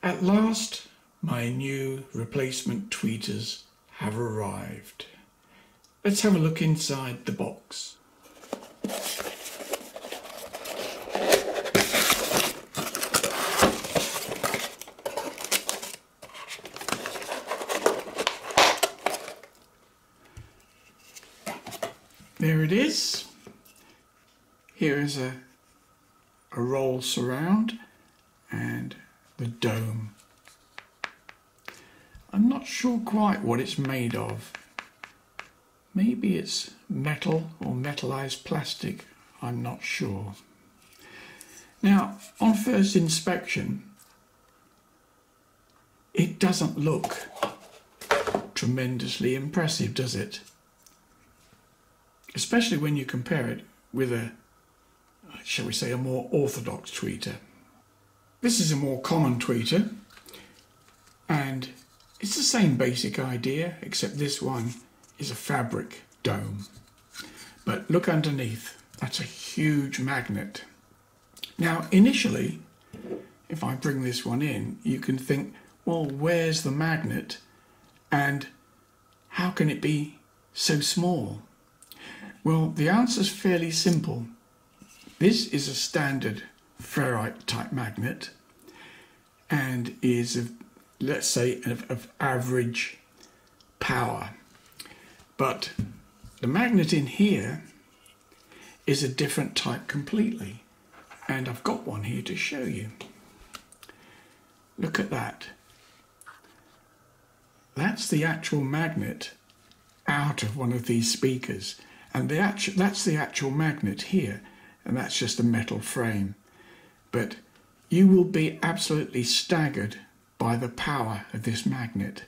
At last, my new replacement tweeters have arrived. Let's have a look inside the box. There it is. Here is a roll surround and the dome. I'm not sure quite what it's made of. Maybe it's metal or metallized plastic, I'm not sure. Now, on first inspection, it doesn't look tremendously impressive, does it? Especially when you compare it with a, shall we say, a more orthodox tweeter. This is a more common tweeter, and it's the same basic idea, except this one is a fabric dome. But look underneath, that's a huge magnet. Now, initially, if I bring this one in, you can think, well, where's the magnet? And how can it be so small? Well, the answer is fairly simple. This is a standard ferrite type magnet and is of, let's say, of average power. But the magnet in here is a different type completely, and I've got one here to show you. Look at that. That's the actual magnet out of one of these speakers, and that's the actual magnet here, and that's just a metal frame. But you will be absolutely staggered by the power of this magnet.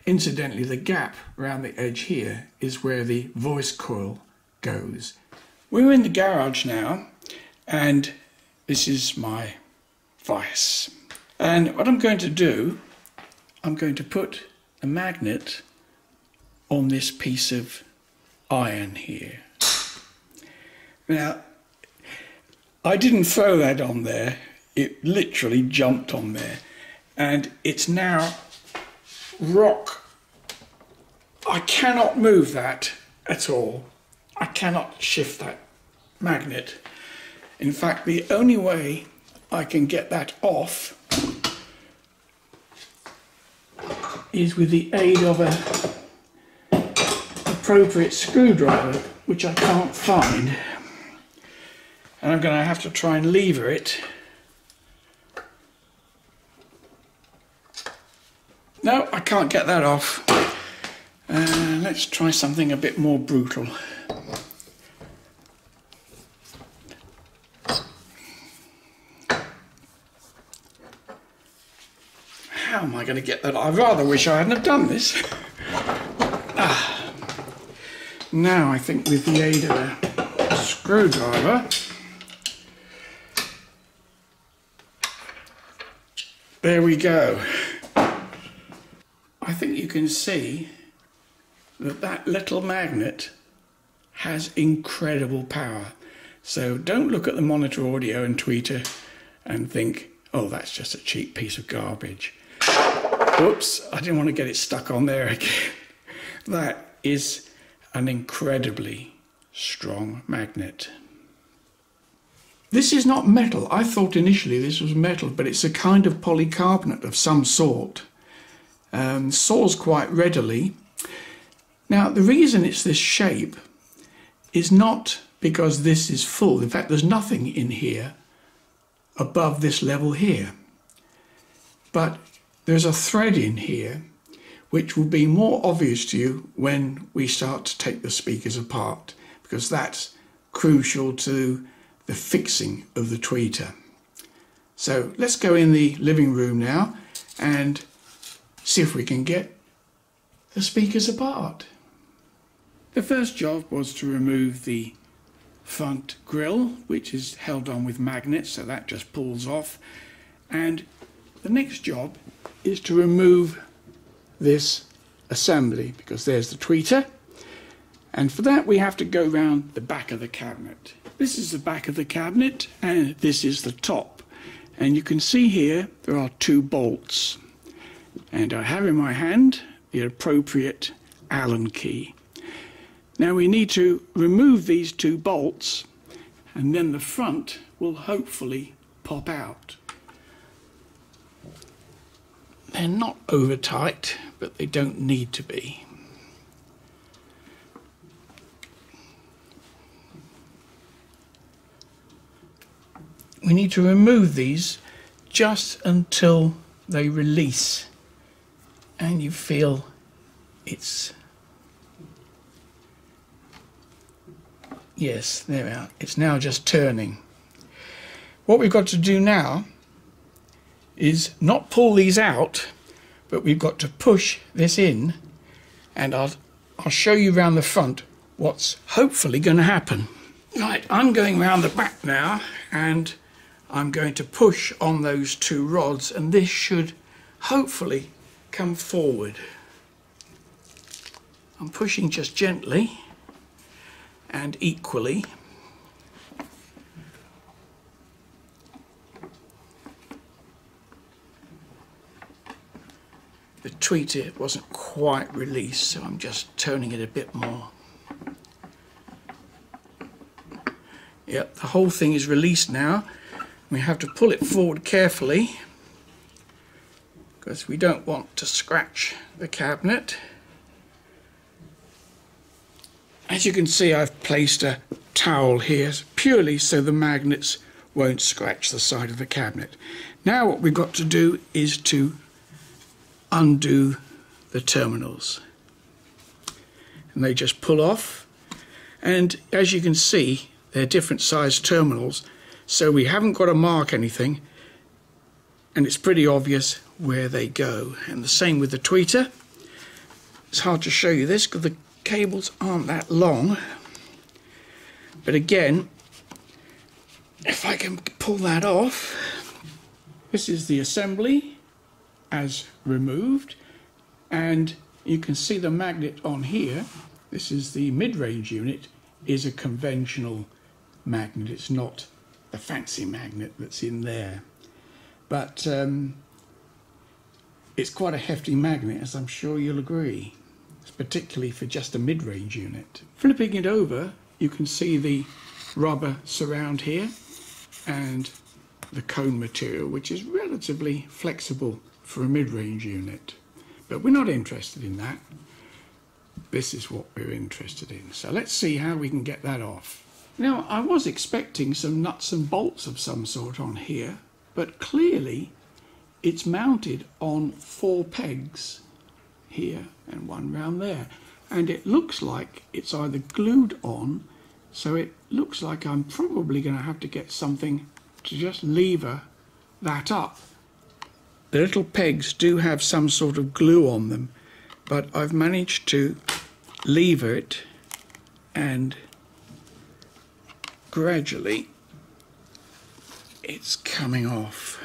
Incidentally, the gap around the edge here is where the voice coil goes. We're in the garage now, and this is my vise. And what I'm going to do, I'm going to put a magnet on this piece of iron here. Now, I didn't throw that on there, it literally jumped on there, and it's now rock. I cannot move that at all. I cannot shift that magnet. In fact, the only way I can get that off is with the aid of an appropriate screwdriver, which I can't find. And I'm going to have to try and lever it. No, I can't get that off. Let's try something a bit more brutal. How am I going to get that? I rather wish I hadn't have done this. Now I think with the aid of a screwdriver, there we go. I think you can see that that little magnet has incredible power. So don't look at the Monitor Audio and tweeter and think, oh, that's just a cheap piece of garbage. Whoops, I didn't want to get it stuck on there again. That is an incredibly strong magnet. This is not metal. I thought initially this was metal, but it's a kind of polycarbonate of some sort. Saws quite readily. Now, the reason it's this shape is not because this is full. In fact, there's nothing in here above this level here. But there's a thread in here which will be more obvious to you when we start to take the speakers apart, because that's crucial to the fixing of the tweeter. So let's go in the living room now and see if we can get the speakers apart. The first job was to remove the front grille, which is held on with magnets, so that just pulls off. And the next job is to remove this assembly, because there's the tweeter. And for that we have to go round the back of the cabinet. This is the back of the cabinet and this is the top. And you can see here there are 2 bolts, and I have in my hand the appropriate Allen key. Now we need to remove these 2 bolts, and then the front will hopefully pop out. They're not over tight, but they don't need to be. We need to remove these just until they release and you feel it's, yes, there we are. It's now just turning. What we've got to do now is not pull these out, but we've got to push this in, and I'll show you around the front what's hopefully going to happen. Right, I'm going round the back now, and I'm going to push on those 2 rods, and this should hopefully come forward. I'm pushing just gently and equally. The tweeter wasn't quite released, so I'm just turning it a bit more. Yep, the whole thing is released now. We have to pull it forward carefully because we don't want to scratch the cabinet. As you can see, I've placed a towel here purely so the magnets won't scratch the side of the cabinet. Now what we've got to do is to undo the terminals, and they just pull off, and as you can see they're different sized terminals, so we haven't got to mark anything, and it's pretty obvious where they go. And the same with the tweeter. It's hard to show you this because the cables aren't that long, but again, if I can pull that off, this is the assembly as removed, and you can see the magnet on here. This is the mid-range unit, is a conventional magnet. It's not the fancy magnet that's in there, but it's quite a hefty magnet, as I'm sure you'll agree, particularly for just a mid-range unit. Flipping it over, you can see the rubber surround here and the cone material, which is relatively flexible for a mid-range unit, but we're not interested in that. This is what we're interested in, so let's see how we can get that off. Now, I was expecting some nuts and bolts of some sort on here, but clearly it's mounted on 4 pegs here and 1 round there, and it looks like it's either glued on, so it looks like I'm probably going to have to get something to just lever that up. The little pegs do have some sort of glue on them, but I've managed to lever it, and gradually it's coming off.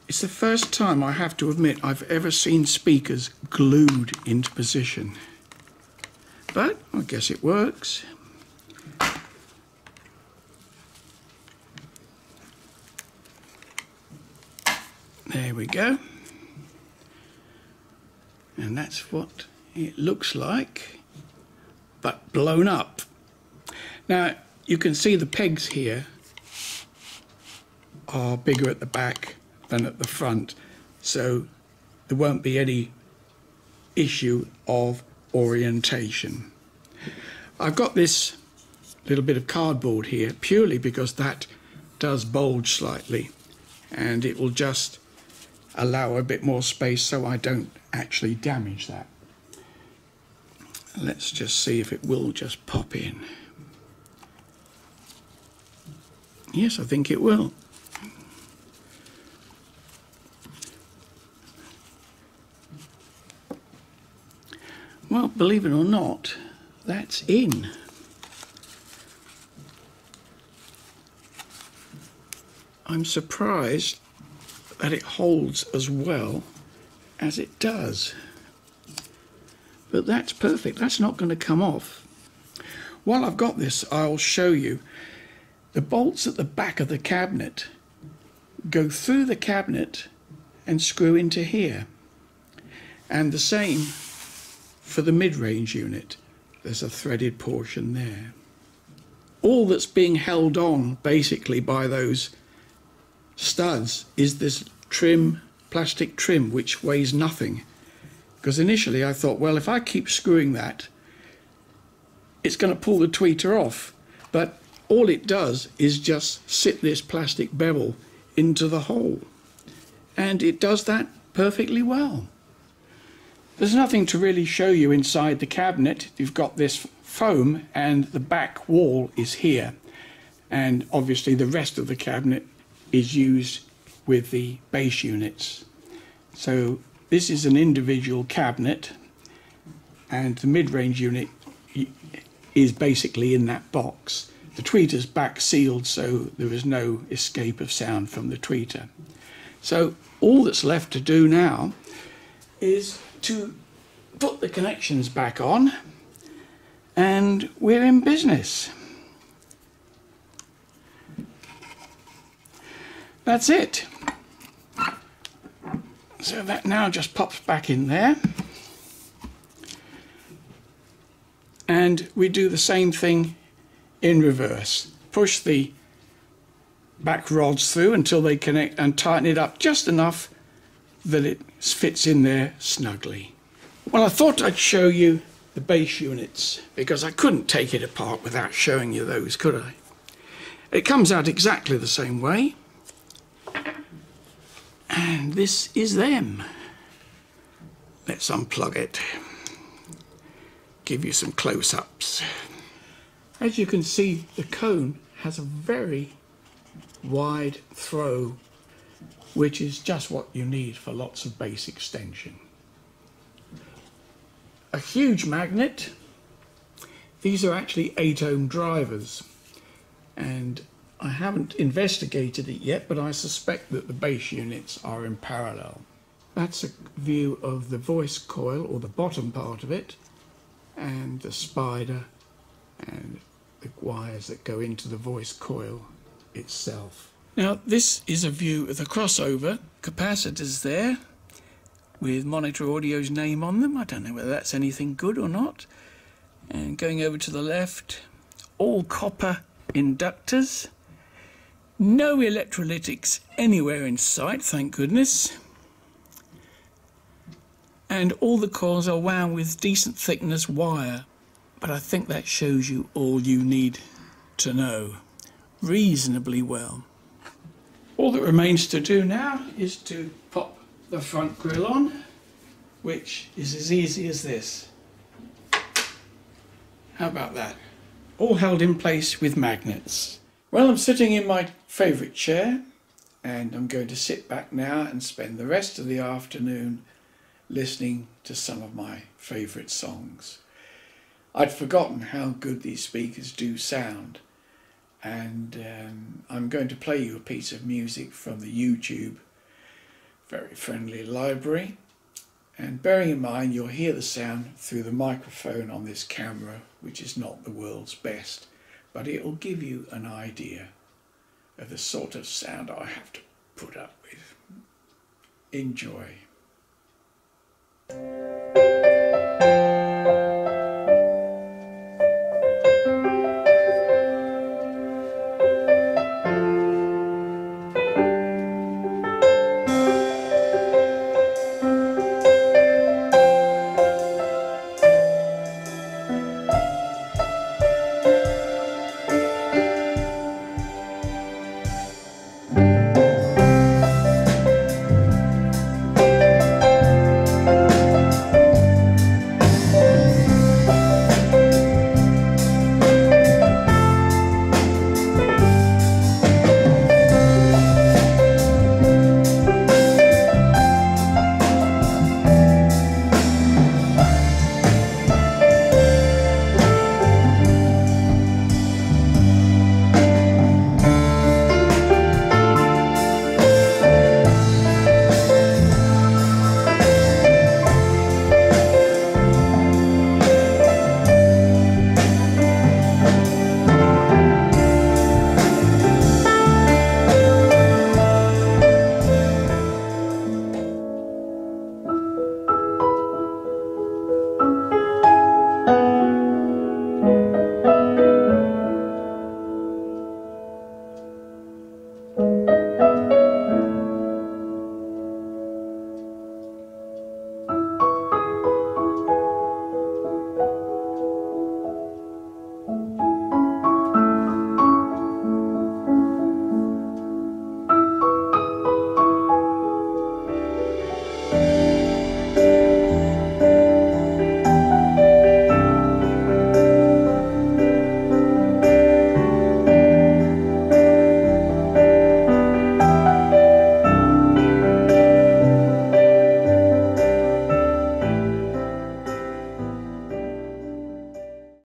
It's the first time, I have to admit, I've ever seen speakers glued into position, but I guess it works. There we go, and that's what it looks like, but blown up. Now you can see the pegs here are bigger at the back than at the front, so there won't be any issue of orientation. I've got this little bit of cardboard here purely because that does bulge slightly, and it will just allow a bit more space so I don't actually damage that. Let's just see if it will just pop in. Yes, I think it will. Well, believe it or not, that's in. I'm surprised that it holds as well as it does. But that's perfect. That's not going to come off. While I've got this, I'll show you the bolts at the back of the cabinet go through the cabinet and screw into here. And the same for the mid-range unit. There's a threaded portion there. All that's being held on basically by those studs is this trim, plastic trim, which weighs nothing. Because initially I thought, well, if I keep screwing that, it's going to pull the tweeter off. But all it does is just sit this plastic bevel into the hole. And it does that perfectly well. There's nothing to really show you inside the cabinet. You've got this foam and the back wall is here. And obviously the rest of the cabinet is used with the bass units. So this is an individual cabinet, and the mid-range unit is basically in that box. The tweeter's back sealed, so there is no escape of sound from the tweeter. So all that's left to do now is to put the connections back on, and we're in business. That's it. So that now just pops back in there. And we do the same thing in reverse. Push the back rods through until they connect and tighten it up just enough that it fits in there snugly. Well, I thought I'd show you the bass units because I couldn't take it apart without showing you those, could I? It comes out exactly the same way. And this is them. Let's unplug it. Give you some close-ups. As you can see, the cone has a very wide throw, which is just what you need for lots of bass extension. A huge magnet. These are actually 8-ohm drivers, and I haven't investigated it yet, but I suspect that the bass units are in parallel. That's a view of the voice coil, or the bottom part of it, and the spider and the wires that go into the voice coil itself. Now this is a view of the crossover capacitors there with Monitor Audio's name on them. I don't know whether that's anything good or not. And going over to the left, all copper inductors. No electrolytics anywhere in sight, thank goodness. And all the coils are wound with decent thickness wire. But I think that shows you all you need to know reasonably well. All that remains to do now is to pop the front grille on, which is as easy as this. How about that? All held in place with magnets. Well, I'm sitting in my favourite chair, and I'm going to sit back now and spend the rest of the afternoon listening to some of my favourite songs. I'd forgotten how good these speakers do sound, and I'm going to play you a piece of music from the YouTube very friendly library, and bearing in mind you'll hear the sound through the microphone on this camera, which is not the world's best, but it will give you an idea of the sort of sound I have to put up with. Enjoy.